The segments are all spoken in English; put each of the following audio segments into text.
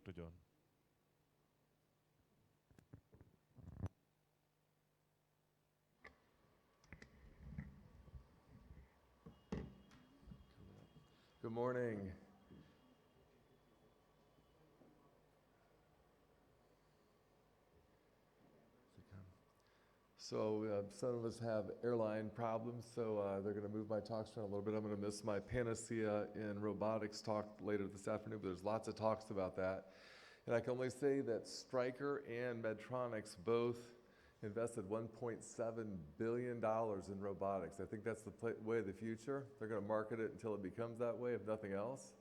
Dr. John. Good morning. So some of us have airline problems, so they're going to move my talks around a little bit. I'm going to miss my panacea in robotics talk later this afternoon, but there's lots of talks about that. And I can only say that Stryker and Medtronic both invested $1.7 billion in robotics. I think that's the way of the future. They're going to market it until it becomes that way, if nothing else.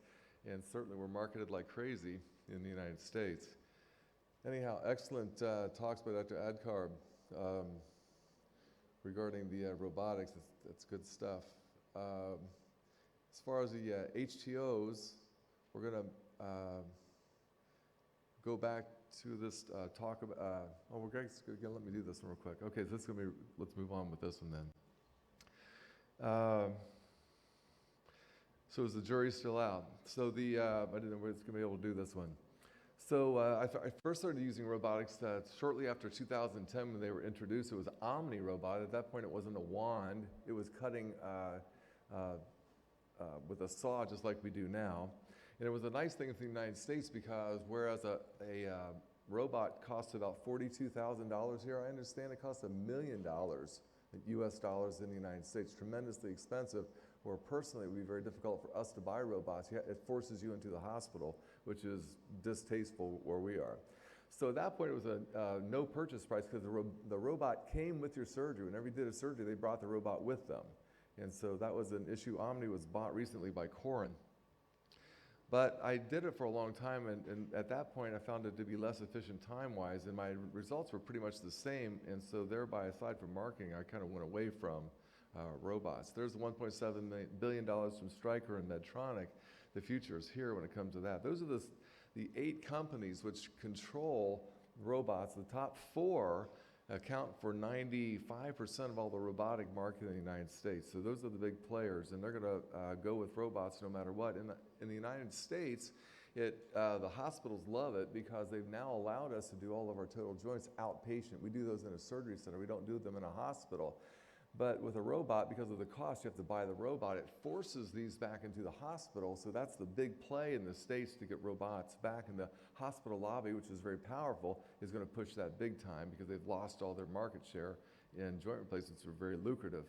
And certainly we're marketed like crazy in the United States. Anyhow, excellent talks by Dr. Adkarb regarding the robotics. That's good stuff. As far as the HTOs, we're going to go back to this talk about, we're going to let me do this one real quick. Okay, so this is going to be, let's move on with this one then. So is the jury still out? So I didn't know whether it's going to be able to do this one. So I first started using robotics shortly after 2010 when they were introduced. It was Omni robot. At that point, it wasn't a wand. It was cutting with a saw just like we do now. And it was a nice thing for the United States because whereas a robot costs about $42,000 here, I understand it costs $1 million US dollars in the United States. Tremendously expensive, where personally it would be very difficult for us to buy robots. It forces you into the hospital, which is distasteful where we are. So at that point it was a no purchase price because the robot came with your surgery. Whenever you did a surgery, they brought the robot with them. And so that was an issue. Omni was bought recently by Corin. But I did it for a long time, and at that point I found it to be less efficient time-wise, and my results were pretty much the same, and so thereby, aside from marketing, I kind of went away from robots. There's the $1.7 billion from Stryker and Medtronic. The future is here when it comes to that. Those are the 8 companies which control robots. The top 4 account for 95% of all the robotic market in the United States. So those are the big players, and they're going to go with robots no matter what. In the United States, the hospitals love it because they've now allowed us to do all of our total joints outpatient. We do those in a surgery center. We don't do them in a hospital. But with a robot, because of the cost, you have to buy the robot. It forces these back into the hospital, so that's the big play in the States to get robots back. And the hospital lobby, which is very powerful, is going to push that big time because they've lost all their market share in joint replacements, which are very lucrative.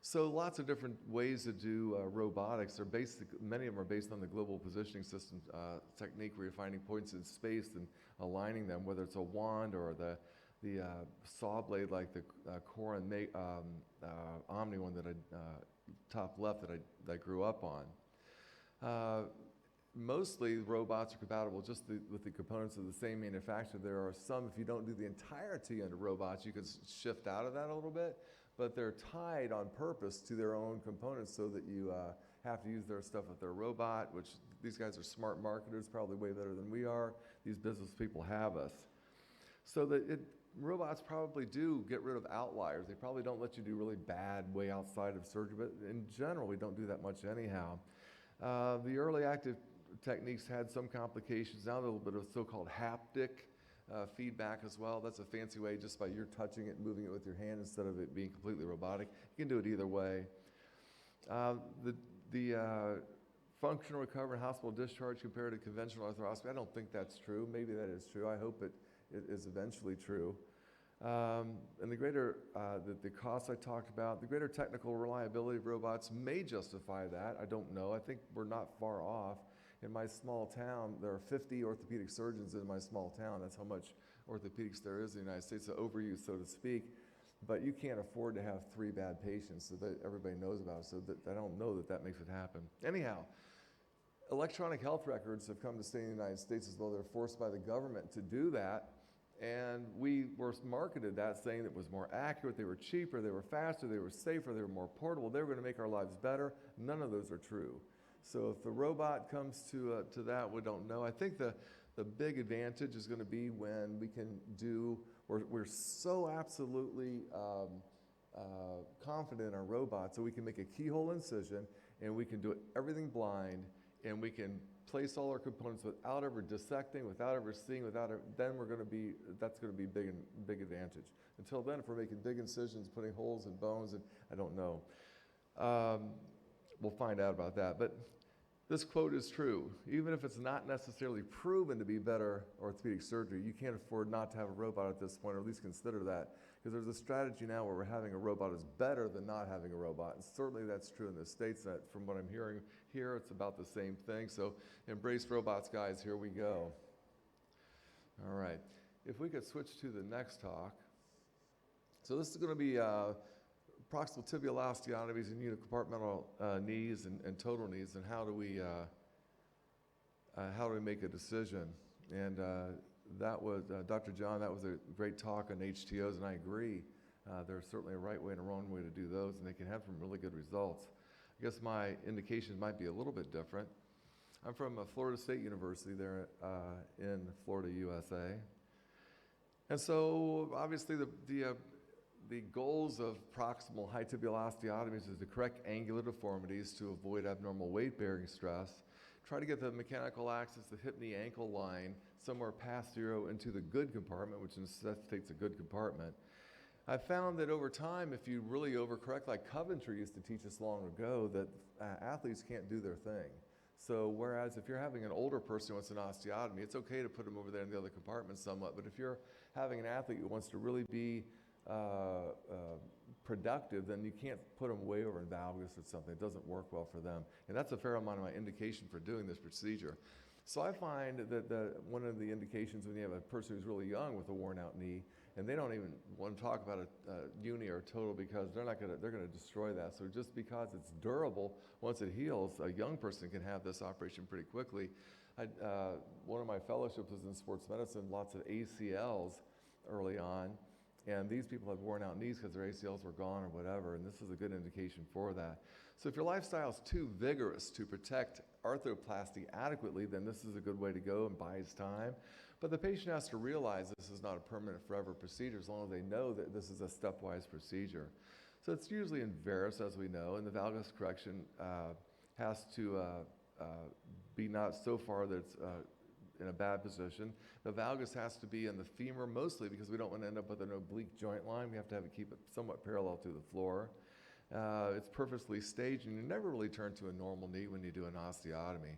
So lots of different ways to do robotics. Many of them are based on the global positioning system technique, where you're finding points in space and aligning them, whether it's a wand or the saw blade like the Corin Omni one that top left that I grew up on. Mostly robots are compatible just with the components of the same manufacturer. There are some, if you don't do the entirety under robots, you could shift out of that a little bit, but they're tied on purpose to their own components so that you have to use their stuff with their robot, which these guys are smart marketers, probably way better than we are. These business people have us. So robots probably do get rid of outliers. They probably don't let you do really bad way outside of surgery, but in general, we don't do that much anyhow. The early active techniques had some complications. Now a little bit of so-called haptic feedback as well. That's a fancy way just by you're touching it and moving it with your hand instead of it being completely robotic. You can do it either way. The functional recovery and hospital discharge compared to conventional arthroscopy, I don't think that's true. Maybe that is true. I hope it is eventually true. And the greater, the costs I talked about, the greater technical reliability of robots may justify that. I don't know. I think we're not far off. In my small town, there are 50 orthopedic surgeons in my small town. That's how much orthopedics there is in the United States, so overuse, so to speak. But you can't afford to have 3 bad patients so that everybody knows about it. So I don't know that makes it happen. Anyhow, electronic health records have come to stay in the United States as though they're forced by the government to do that. And we were marketed that, saying it was more accurate, they were cheaper, they were faster, they were safer, they were more portable, they were going to make our lives better. None of those are true. So if the robot comes to that, we don't know. I think the big advantage is going to be when we can do, we're so absolutely confident in our robot, so we can make a keyhole incision, and we can do everything blind, and we can replace all our components without ever dissecting, without ever seeing, then that's going to be big advantage. Until then, if we're making big incisions, putting holes in bones, and I don't know. We'll find out about that. But this quote is true. Even if it's not necessarily proven to be better orthopedic surgery, you can't afford not to have a robot at this point, or at least consider that. Because there's a strategy now where we're having a robot is better than not having a robot. And certainly that's true in the States. That from what I'm hearing here, it's about the same thing. So embrace robots, guys. Here we go. All right. If we could switch to the next talk. So this is going to be proximal tibial osteotomies and unicompartmental knees and total knees, and how do we make a decision? And that was Dr. John. That was a great talk on HTOs, and I agree. There's certainly a right way and a wrong way to do those, and they can have some really good results. I guess my indications might be a little bit different. I'm from Florida State University there in Florida, USA, and so obviously the goals of proximal high tibial osteotomies is to correct angular deformities to avoid abnormal weight-bearing stress, try to get the mechanical axis, the hip, knee, ankle line somewhere past zero into the good compartment, which necessitates a good compartment. I found that over time, if you really overcorrect, like Coventry used to teach us long ago, that athletes can't do their thing. So whereas if you're having an older person who wants an osteotomy, it's okay to put them over there in the other compartment somewhat, but if you're having an athlete who wants to really be productive, then you can't put them way over in valgus or something. It doesn't work well for them. And that's a fair amount of my indication for doing this procedure. So I find that one of the indications when you have a person who's really young with a worn out knee, and they don't even want to talk about a uni or a total because they're going to destroy that. So just because it's durable, once it heals, a young person can have this operation pretty quickly. One of my fellowships was in sports medicine, lots of ACLs early on. And these people had worn out knees because their ACLs were gone or whatever, and this is a good indication for that. So if your lifestyle is too vigorous to protect arthroplasty adequately, then this is a good way to go and buys time. But the patient has to realize this is not a permanent forever procedure as long as they know that this is a stepwise procedure. So it's usually in varus, as we know, and the valgus correction has to be not so far that it's in a bad position. The valgus has to be in the femur mostly because we don't want to end up with an oblique joint line. We have to keep it somewhat parallel to the floor. It's perfectly staged, and you never really turn to a normal knee when you do an osteotomy.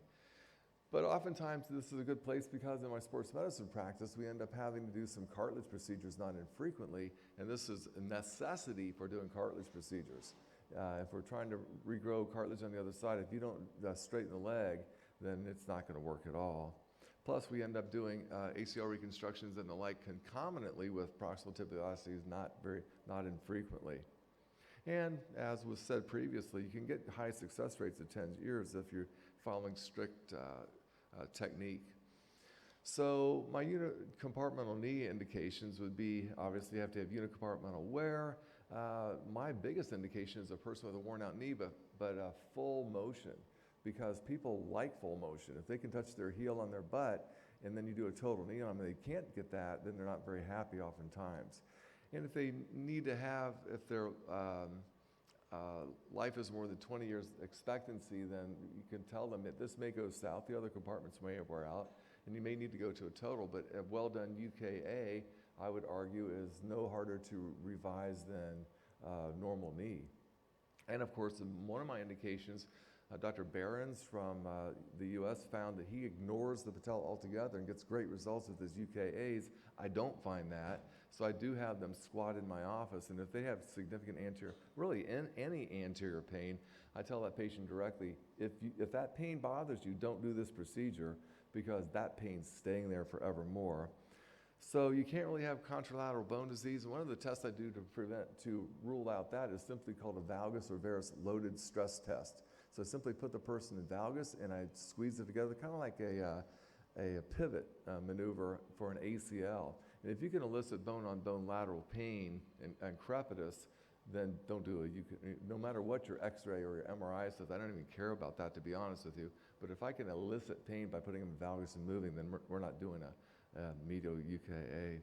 But oftentimes this is a good place because in my sports medicine practice, we end up having to do some cartilage procedures not infrequently, and this is a necessity for doing cartilage procedures. If we're trying to regrow cartilage on the other side, if you don't straighten the leg, then it's not going to work at all. Plus, we end up doing ACL reconstructions and the like concomitantly with proximal tibial osteotomies, not infrequently. And as was said previously, you can get high success rates at 10 years if you're following strict technique. So my unicompartmental knee indications would be, obviously you have to have unicompartmental wear. My biggest indication is a person with a worn out knee, but a full motion. Because people like full motion. If they can touch their heel on their butt and then you do a total knee on them, they can't get that, then they're not very happy oftentimes. And if they need to have, if their life is more than 20 years expectancy, then you can tell them that this may go south, the other compartments may wear out, and you may need to go to a total, but a well-done UKA, I would argue, is no harder to revise than normal knee. And of course, one of my indications, Dr. Behrens from the US found that he ignores the patella altogether and gets great results with his UKAs. I don't find that, so I do have them squat in my office, and if they have significant anterior, really any anterior pain, I tell that patient directly, if that pain bothers you, don't do this procedure because that pain's staying there forevermore. So you can't really have contralateral bone disease. One of the tests I do to rule out that is simply called a valgus or varus loaded stress test. So I simply put the person in valgus and I squeeze it together, kind of like a pivot maneuver for an ACL. And if you can elicit bone-on-bone lateral pain and crepitus, then don't do it. No matter what your X-ray or your MRI says, I don't even care about that, to be honest with you. But if I can elicit pain by putting them in valgus and moving, then we're not doing a medial UKA.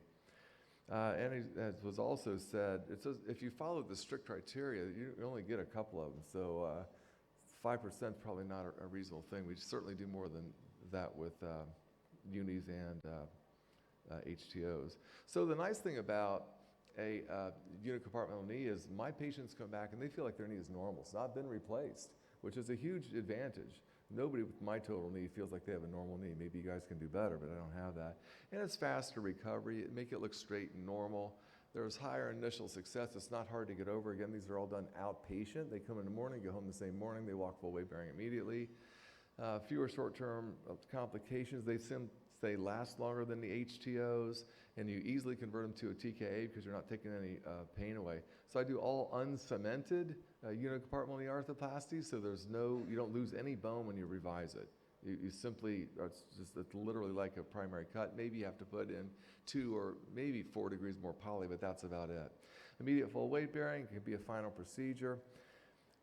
And as was also said, it says if you follow the strict criteria, you only get a couple of them. So 5% is probably not a reasonable thing. We certainly do more than that with unis and HTOs. So the nice thing about a unicompartmental knee is my patients come back and they feel like their knee is normal. It's not been replaced, which is a huge advantage. Nobody with my total knee feels like they have a normal knee. Maybe you guys can do better, but I don't have that. And it's faster recovery. Make it look straight and normal. There's higher initial success. It's not hard to get over. Again, these are all done outpatient. They come in the morning, go home the same morning. They walk full weight bearing immediately. Fewer short-term complications. They last longer than the HTOs, and you easily convert them to a TKA because you're not taking any pain away. So I do all uncemmented unicompartmental knee arthroplasty, so you don't lose any bone when you revise it. You simply, it's literally like a primary cut. Maybe you have to put in 2 or maybe 4 degrees more poly, but that's about it. Immediate full weight bearing can be a final procedure.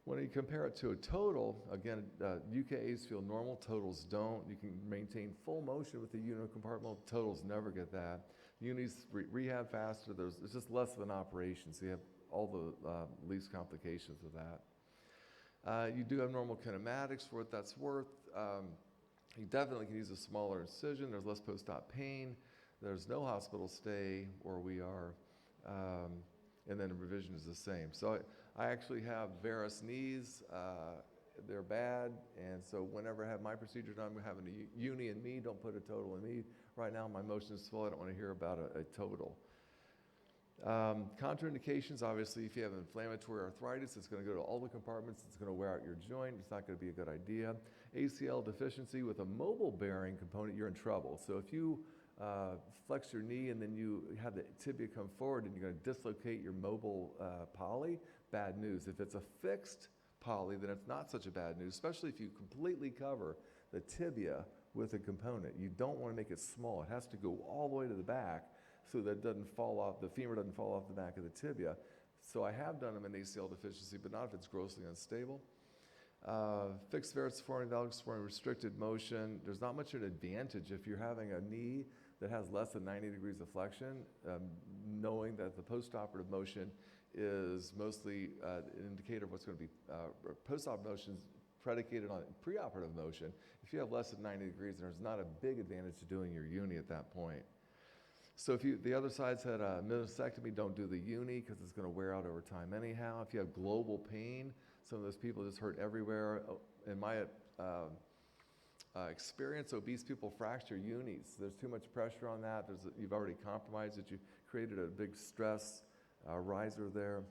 When you compare it to a total, again, UKAs feel normal, totals don't. You can maintain full motion with the unicompartmental, totals never get that. Unis rehab faster, it's just less of an operation, so you have all the least complications with that. You do have normal kinematics for what that's worth. You definitely can use a smaller incision. There's less post-op pain. There's no hospital stay where we are. And then the revision is the same. So I actually have varus knees. They're bad. And so whenever I have my procedure done, I'm having a uni in me. Don't put a total in me. Right now, my motion is full. I don't want to hear about a total. Contraindications, obviously, if you have inflammatory arthritis, it's going to go to all the compartments. It's going to wear out your joint. It's not going to be a good idea. ACL deficiency with a mobile bearing component, you're in trouble. So if you flex your knee and then you have the tibia come forward and you're going to dislocate your mobile poly, bad news. If it's a fixed poly, then it's not such a bad news, especially if you completely cover the tibia with a component. You don't want to make it small. It has to go all the way to the back so that it doesn't fall off, the femur doesn't fall off the back of the tibia. So I have done them in ACL deficiency, but not if it's grossly unstable. Fixed varus supporting valgus supporting restricted motion. There's not much of an advantage if you're having a knee that has less than 90 degrees of flexion, knowing that the postoperative motion is mostly an indicator of what's going to be postop motions predicated on preoperative motion. If you have less than 90 degrees, there's not a big advantage to doing your uni at that point. So if the other side's had a meniscectomy, don't do the uni because it's going to wear out over time anyhow. If you have global pain, some of those people just hurt everywhere. In my experience, obese people fracture unis. There's too much pressure on that. You've already compromised it. You created a big stress riser there.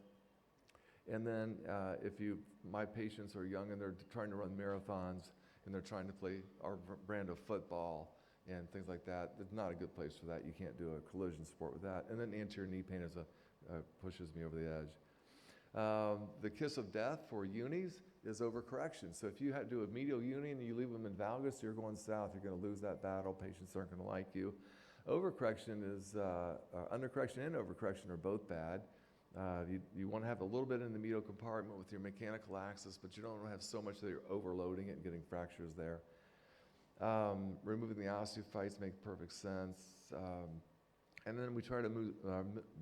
And then my patients are young and they're trying to run marathons and they're trying to play our brand of football and things like that. It's not a good place for that. You can't do a collision sport with that. And then the anterior knee pain pushes me over the edge. The kiss of death for unis is overcorrection. So if you do a medial uni and you leave them in valgus, you're going south. You're going to lose that battle. Patients aren't going to like you. Overcorrection is, undercorrection and overcorrection are both bad. You want to have a little bit in the medial compartment with your mechanical axis, but you don't want to have so much that you're overloading it and getting fractures there. Removing the osteophytes makes perfect sense. And then we try to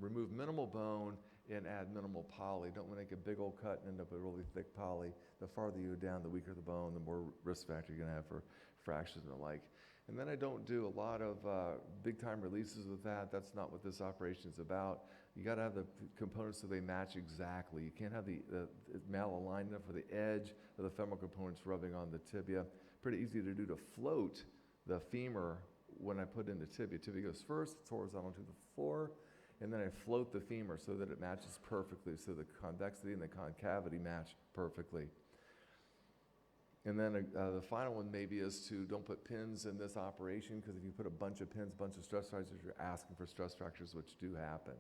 remove minimal bone and add minimal poly. Don't want to make a big old cut and end up with a really thick poly. The farther you go down, the weaker the bone, the more risk factor you're going to have for fractures and the like. And then I don't do a lot of big time releases with that. That's not what this operation is about. You got to have the components so they match exactly. You can't have the malaligned enough for the edge of the femoral components rubbing on the tibia. Pretty easy to do to float the femur when I put in the tibia. Tibia goes first, it's horizontal to the floor, and then I float the femur so that it matches perfectly, so the convexity and the concavity match perfectly. And then the final one maybe is to don't put pins in this operation, because if you put a bunch of pins, a bunch of stress fractures, you're asking for stress fractures, which do happen.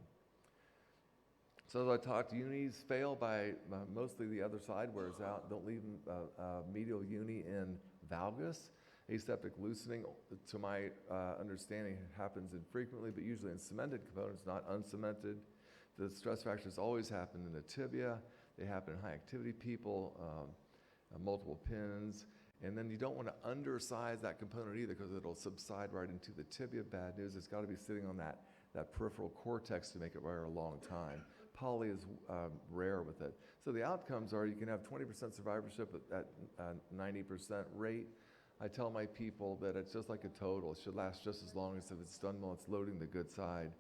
So as I talked, unis fail by mostly the other side wears out. Don't leave medial uni in valgus. Aseptic loosening, to my understanding, happens infrequently, but usually in cemented components, not uncemmented. The stress fractures always happen in the tibia. They happen in high activity people, multiple pins. And then you don't want to undersize that component either, because it'll subside right into the tibia. Bad news. It's got to be sitting on that peripheral cortex to make it wear a long time. Poly is rare with it. So the outcomes are you can have 20% survivorship at 90% rate. I tell my people that it's just like a total. It should last just as long as if it's done while it's loading the good side.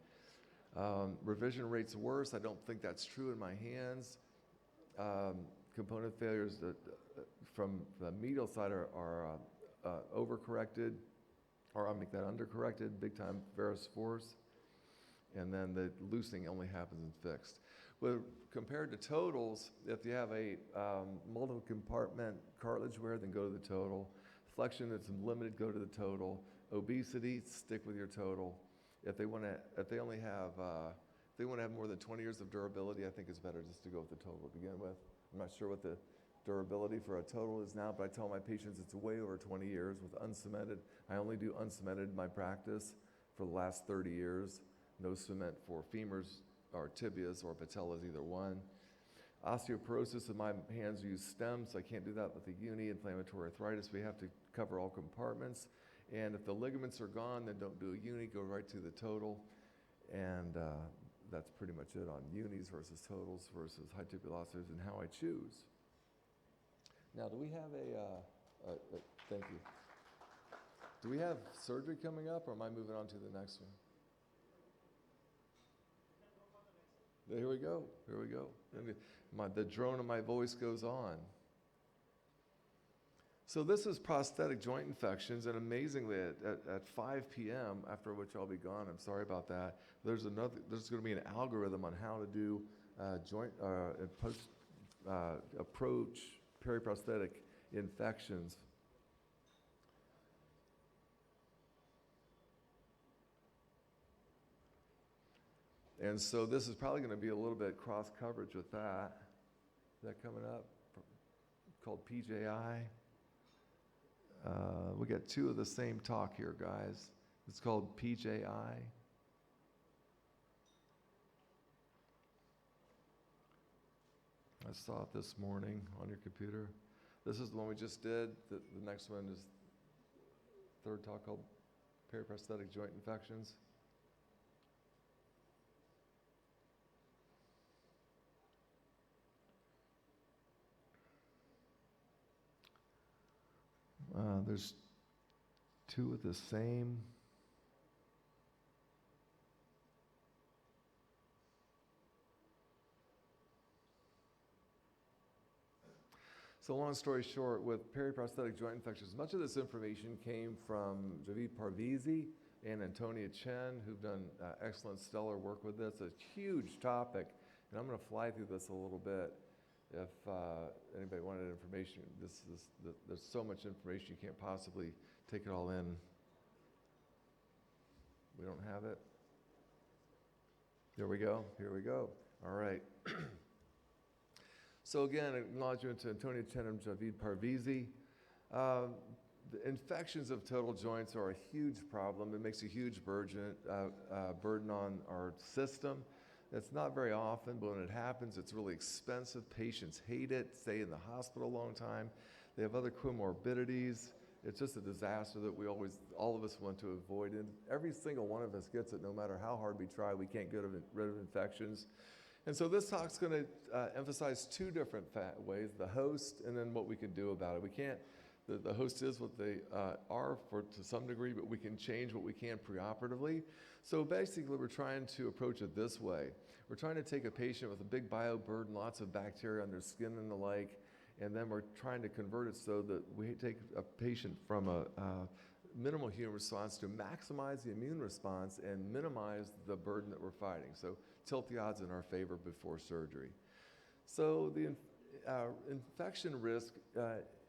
Revision rate's worse. I don't think that's true in my hands. Component failures from the medial side are overcorrected, or I'll make that undercorrected, big time varus force. And then the loosening only happens in fixed. But compared to totals, if you have a multiple compartment cartilage wear, then go to the total. Flexion that's limited, go to the total. Obesity, stick with your total. If they only have more than 20 years of durability, I think it's better just to go with the total to begin with. I'm not sure what the durability for a total is now, but I tell my patients it's way over 20 years with uncemented. I only do uncemented in my practice for the last 30 years. No cement for femurs or tibias or patellas, either one. Osteoporosis, in my hands use stems, so I can't do that with the uni. Inflammatory arthritis, we have to cover all compartments. And if the ligaments are gone, then don't do a uni, go right to the total. And that's pretty much it on unis versus totals versus high tibulosers and how I choose. Now, do we have thank you. Do we have surgery coming up, or am I moving on to the next one? Here we go. And the drone of my voice goes on. So this is prosthetic joint infections, and amazingly, at 5 p.m., after which I'll be gone, I'm sorry about that, there's going to be an algorithm on how to do approach periprosthetic infections. And so this is probably going to be a little bit cross coverage with that. Is that coming up? Called PJI. We got two of the same talk here, guys. It's called PJI. I saw it this morning on your computer. This is the one we just did. The next one is third talk called periprosthetic joint infections. There's two of the same. So long story short, with periprosthetic joint infections, much of this information came from Javid Parvizi and Antonia Chen, who've done excellent, stellar work with this. It's a huge topic, and I'm going to fly through this a little bit. If anybody wanted information, there's so much information you can't possibly take it all in. We don't have it. Here we go. All right. So again, acknowledgement to Antonia Chen and Javid Parvizi. The infections of total joints are a huge problem. It makes a huge burden on our system. It's not very often, but when it happens, it's really expensive. Patients hate it, stay in the hospital a long time. They have other comorbidities. It's just a disaster that all of us want to avoid. And every single one of us gets it, no matter how hard we try. We can't get rid of infections. And so this talk's going to emphasize two different ways, the host and then what we can do about it. We can't, the host is what they are to some degree, but we can change what we can preoperatively. So basically, we're trying to approach it this way. We're trying to take a patient with a big bioburden, lots of bacteria on their skin and the like, and then we're trying to convert it so that we take a patient from a minimal human response to maximize the immune response and minimize the burden that we're fighting. So tilt the odds in our favor before surgery. So the infection risk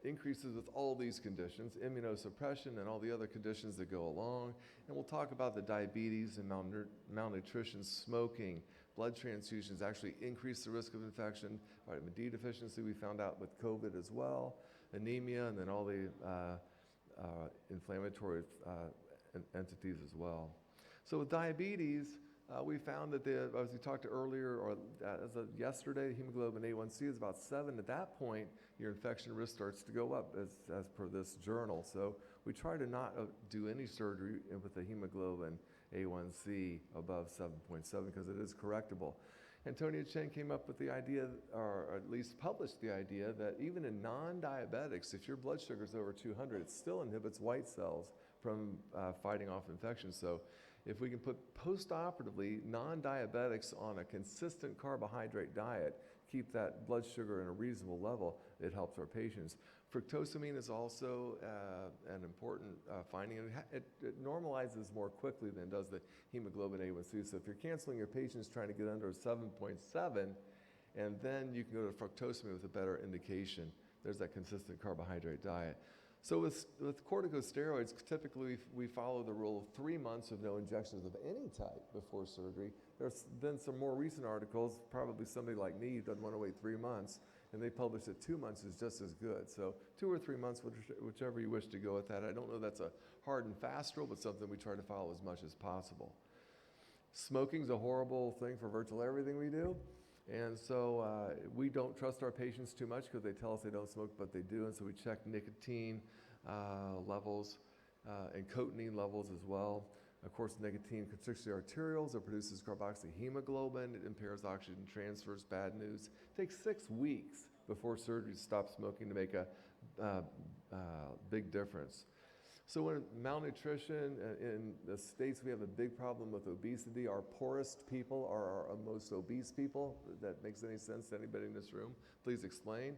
increases with all these conditions, immunosuppression and all the other conditions that go along. And we'll talk about the diabetes and malnutrition, smoking, blood transfusions actually increase the risk of infection. Vitamin D deficiency we found out with COVID as well, anemia, and then all the inflammatory entities as well. So with diabetes, we found that as we talked earlier, or as of yesterday, hemoglobin A1C is about 7. At that point, your infection risk starts to go up as per this journal. So we try to not do any surgery with a hemoglobin A1C above 7.7 because it is correctable. Antonio Chen came up with the idea, or at least published the idea, that even in non-diabetics, if your blood sugar is over 200, it still inhibits white cells from fighting off infections. So if we can put post-operatively non-diabetics on a consistent carbohydrate diet, keep that blood sugar in a reasonable level, it helps our patients. Fructosamine is also an important finding. It normalizes more quickly than does the hemoglobin A1C. So if you're canceling your patients trying to get under 7.7, and then you can go to fructosamine with a better indication, there's that consistent carbohydrate diet. So with corticosteroids, typically we follow the rule of 3 months of no injections of any type before surgery. There's been some more recent articles, probably somebody like me doesn't want to wait 3 months, and they published that 2 months is just as good. So 2 or 3 months, whichever you wish to go with that. I don't know that's a hard and fast rule, but something we try to follow as much as possible. Smoking's a horrible thing for virtually everything we do. And so we don't trust our patients too much because they tell us they don't smoke, but they do. And so we check nicotine levels and cotinine levels as well. Of course, nicotine constricts the arterioles. It produces carboxyhemoglobin. It impairs oxygen transfers. Bad news. It takes 6 weeks before surgery to stop smoking to make a big difference. So when malnutrition, in the States, we have a big problem with obesity. Our poorest people are our most obese people. If that makes any sense to anybody in this room, please explain.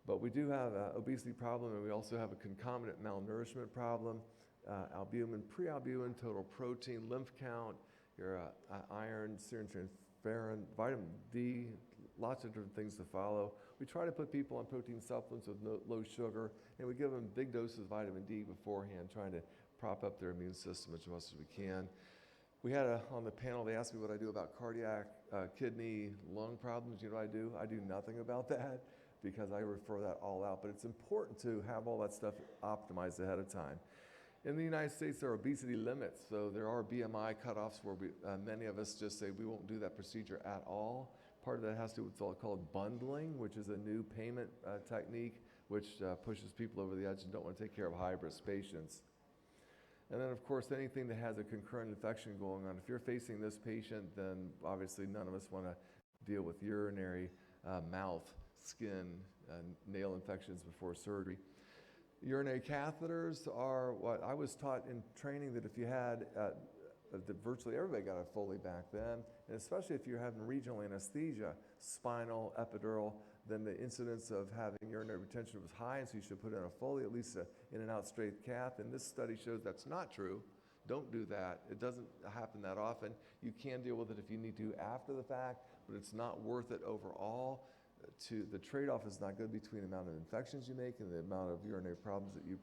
But we do have an obesity problem, and we also have a concomitant malnourishment problem. Albumin, prealbumin, total protein, lymph count, your iron, serum transferrin, vitamin D, lots of different things to follow. We try to put people on protein supplements with low sugar, and we give them big doses of vitamin D beforehand, trying to prop up their immune system as much as we can. We had on the panel, they asked me what I do about cardiac, kidney, lung problems. You know what I do? I do nothing about that because I refer that all out. But it's important to have all that stuff optimized ahead of time. In the United States, there are obesity limits. So there are BMI cutoffs where many of us just say we won't do that procedure at all. Part of that has to do with what's called bundling, which is a new payment technique, which pushes people over the edge and don't want to take care of high-risk patients. And then, of course, anything that has a concurrent infection going on. If you're facing this patient, then obviously none of us want to deal with urinary, mouth, skin, nail infections before surgery. Urinary catheters are what I was taught in training, that if you had virtually everybody got a Foley back then, and especially if you're having regional anesthesia, spinal, epidural, then the incidence of having urinary retention was high, and so you should put in a Foley, at least in and out straight cath. And this study shows that's not true. Don't do that. It doesn't happen that often. You can deal with it if you need to after the fact, but it's not worth it overall. The trade-off is not good between the amount of infections you make and the amount of urinary problems that you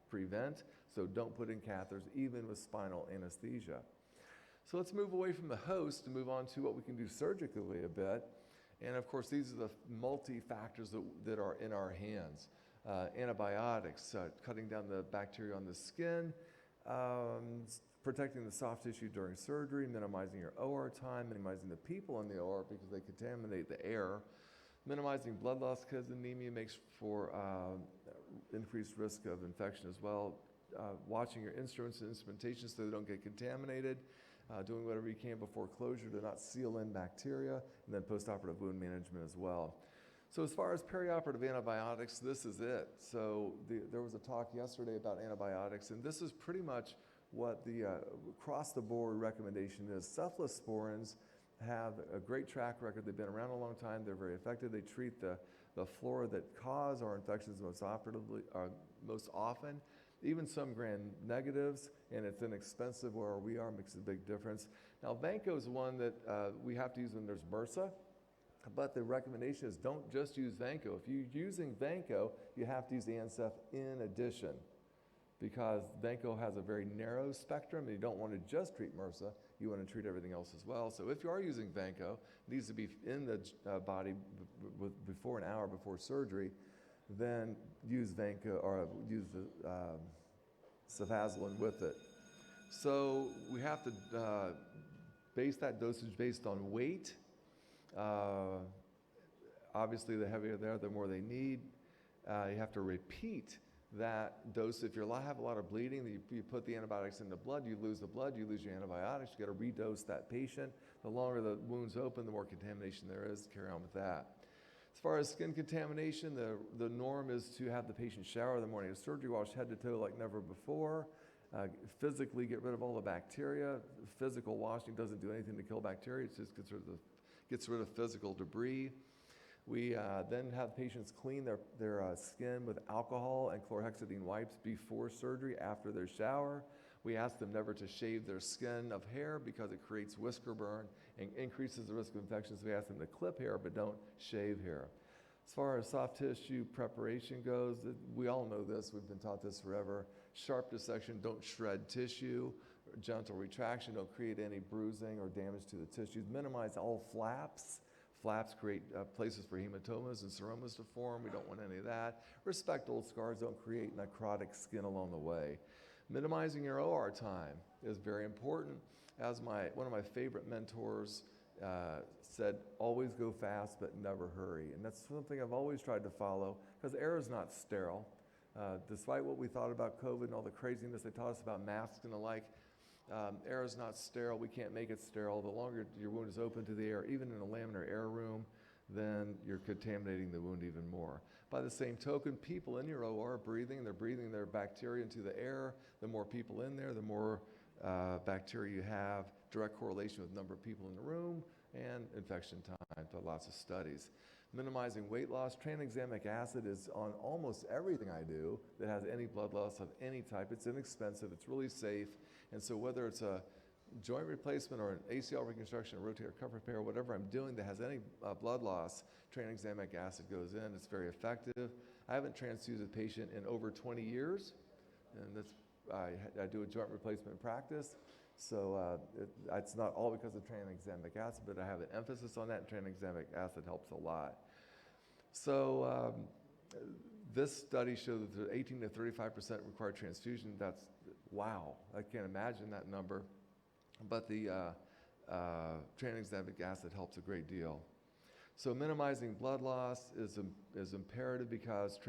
prevent. So don't put in catheters, even with spinal anesthesia. So let's move away from the host and move on to what we can do surgically a bit. And of course, these are the multi-factors that are in our hands. Antibiotics, cutting down the bacteria on the skin, protecting the soft tissue during surgery, minimizing your OR time, minimizing the people in the OR because they contaminate the air, minimizing blood loss because anemia makes for increased risk of infection as well, watching your instruments and instrumentation so they don't get contaminated, doing whatever you can before closure to not seal in bacteria, and then postoperative wound management as well. So as far as perioperative antibiotics, this is it. So there was a talk yesterday about antibiotics, and this is pretty much what the across-the-board recommendation is. Cephalosporins have a great track record. They've been around a long time. They're very effective. They treat the flora that cause our infections most often. Even some gram-negatives, and it's inexpensive where we are, makes a big difference. Now, Vanco is one that we have to use when there's MRSA, but the recommendation is don't just use Vanco. If you're using Vanco, you have to use Ancef in addition, because Vanco has a very narrow spectrum, and you don't want to just treat MRSA, you want to treat everything else as well. So if you are using Vanco, it needs to be in the body before an hour before surgery, then use Vanco or use the cefazolin with it. So we have to base that dosage based on weight. Obviously, the heavier they are, the more they need. You have to repeat that dose. If you have a lot of bleeding, you put the antibiotics in the blood, you lose the blood, you lose your antibiotics, you got to redose that patient. The longer the wound's open, the more contamination there is. Carry on with that. As far as skin contamination, the norm is to have the patient shower the morning of surgery, wash head to toe like never before, physically get rid of all the bacteria. Physical washing doesn't do anything to kill bacteria, it just gets rid of physical debris. We then have patients clean their skin with alcohol and chlorhexidine wipes before surgery, after their shower. We ask them never to shave their skin of hair because it creates whisker burn and increases the risk of infections. We ask them to clip hair, but don't shave hair. As far as soft tissue preparation goes, we all know this, we've been taught this forever. Sharp dissection, don't shred tissue. Gentle retraction, don't create any bruising or damage to the tissues. Minimize all flaps. Flaps create places for hematomas and seromas to form. We don't want any of that. Respect old scars, don't create necrotic skin along the way. Minimizing your OR time is very important. As one of my favorite mentors said, always go fast but never hurry. And that's something I've always tried to follow, because air is not sterile. Despite what we thought about COVID and all the craziness they taught us about masks and the like, air is not sterile. We can't make it sterile. The longer your wound is open to the air, even in a laminar air room, then you're contaminating the wound even more. By the same token, people in your OR they're breathing their bacteria into the air. The more people in there, the more bacteria you have. Direct correlation with number of people in the room and infection time, to lots of studies. Minimizing weight loss. Tranexamic acid is on almost everything I do that has any blood loss of any type. It's inexpensive, it's really safe, and so whether it's a joint replacement or an ACL reconstruction, a rotator cuff repair, whatever I'm doing that has any blood loss, tranexamic acid goes in. It's very effective. I haven't transfused a patient in over 20 years, and I do a joint replacement practice, so it's not all because of tranexamic acid, but I have an emphasis on that, and tranexamic acid helps a lot. So this study showed that 18 to 35% require transfusion. That's, wow, I can't imagine that number. But the tranexamic acid helps a great deal. So minimizing blood loss is imperative, because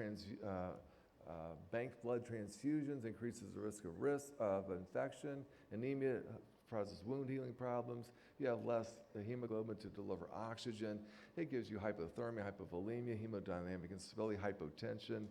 banked blood transfusions increases the risk of infection. Anemia causes wound healing problems. You have less hemoglobin to deliver oxygen. It gives you hypothermia, hypovolemia, hemodynamic instability, hypotension.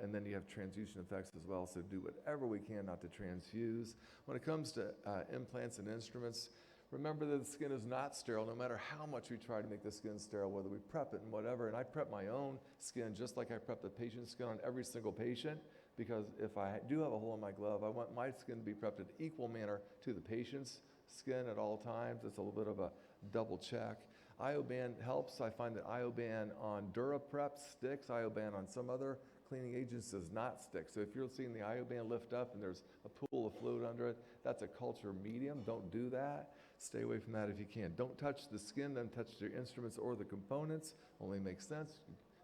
And then you have transfusion effects as well, so do whatever we can not to transfuse. When it comes to implants and instruments, remember that the skin is not sterile, no matter how much we try to make the skin sterile, whether we prep it and whatever. And I prep my own skin just like I prep the patient's skin on every single patient, because if I do have a hole in my glove, I want my skin to be prepped in equal manner to the patient's skin at all times. It's a little bit of a double check. Ioban helps. I find that Ioban on DuraPrep sticks. Ioban on some other cleaning agents does not stick. So if you're seeing the Ioban lift up and there's a pool of fluid under it, that's a culture medium. Don't do that. Stay away from that if you can. Don't touch the skin, don't touch your instruments or the components. Only makes sense.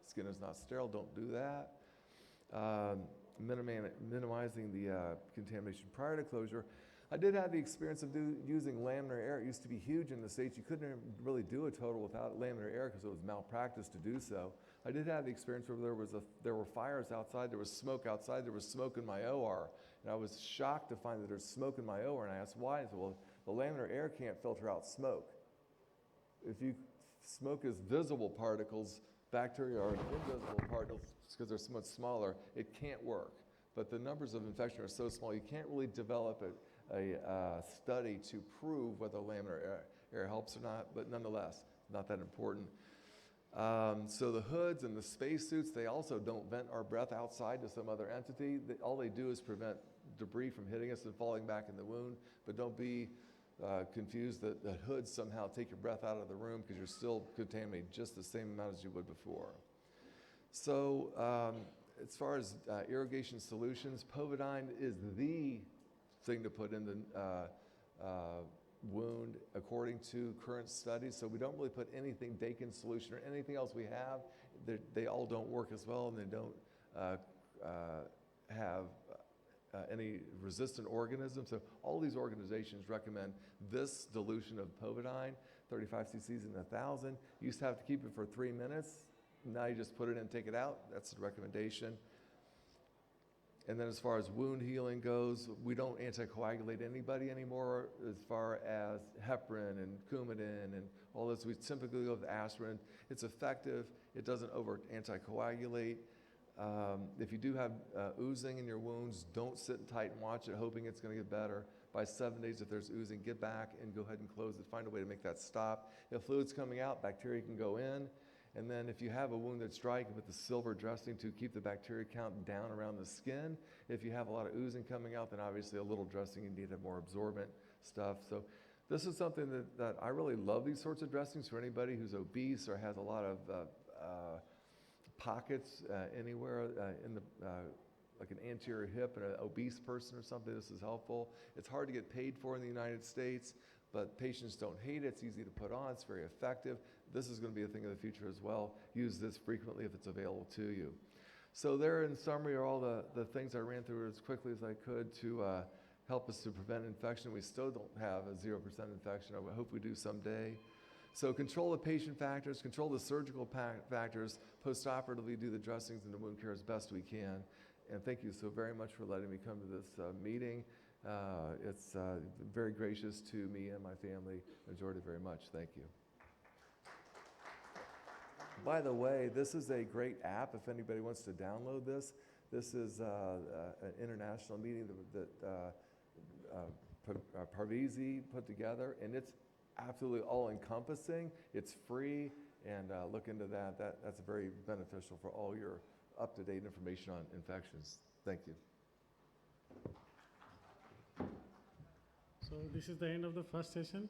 Skin is not sterile, don't do that. Minimizing the contamination prior to closure. I did have the experience of using laminar air. It used to be huge in the States. You couldn't really do a total without laminar air because it was malpractice to do so. I did have the experience where there were fires outside, there was smoke outside, there was smoke in my OR. And I was shocked to find that there's smoke in my OR, and I asked why. I said, well, the laminar air can't filter out smoke. Smoke is visible particles, bacteria are invisible particles because they're so much smaller, it can't work. But the numbers of infection are so small, you can't really develop a study to prove whether laminar air helps or not, but nonetheless, not that important. So the hoods and the spacesuits, they also don't vent our breath outside to some other entity. All they do is prevent debris from hitting us and falling back in the wound, but don't be confused that the hoods somehow take your breath out of the room, because you're still contaminating just the same amount as you would before. So as far as irrigation solutions, povidone is the thing to put in the wound according to current studies. So we don't really put anything, Dakin solution or anything else we have. They all don't work as well, and they don't have any resistant organisms. So all these organizations recommend this dilution of povidone, 35 cc's in 1,000. You used to have to keep it for 3 minutes. Now you just put it in and take it out. That's the recommendation. And then as far as wound healing goes, we don't anticoagulate anybody anymore as far as heparin and Coumadin and all this. We typically go with aspirin. It's effective. It doesn't over anticoagulate. If you do have oozing in your wounds, don't sit tight and watch it hoping it's going to get better. By 7 days, if there's oozing, get back and go ahead and close it. Find a way to make that stop. If fluid's coming out, bacteria can go in. And then if you have a wound that's dry, you can put the silver dressing to keep the bacteria count down around the skin. If you have a lot of oozing coming out, then obviously a little dressing, you need to have more absorbent stuff. So this is something that I really love, these sorts of dressings for anybody who's obese or has a lot of pockets anywhere in the, like an anterior hip and an obese person or something. This is helpful. It's hard to get paid for in the United States, but patients don't hate it. It's easy to put on. It's very effective. This is going to be a thing of the future as well. Use this frequently if it's available to you. So there, in summary, are all the things I ran through as quickly as I could to help us to prevent infection. We still don't have a 0% infection. I hope we do someday. So control the patient factors, control the surgical factors, postoperatively do the dressings and the wound care as best we can. And thank you so very much for letting me come to this meeting. It's very gracious to me and my family. Enjoyed it very much. Thank you. By the way, this is a great app if anybody wants to download this. This is an international meeting that Parvizi put together, and it's absolutely all-encompassing. It's free, and look into that. That's very beneficial for all your up-to-date information on infections. Thank you. So this is the end of the first session.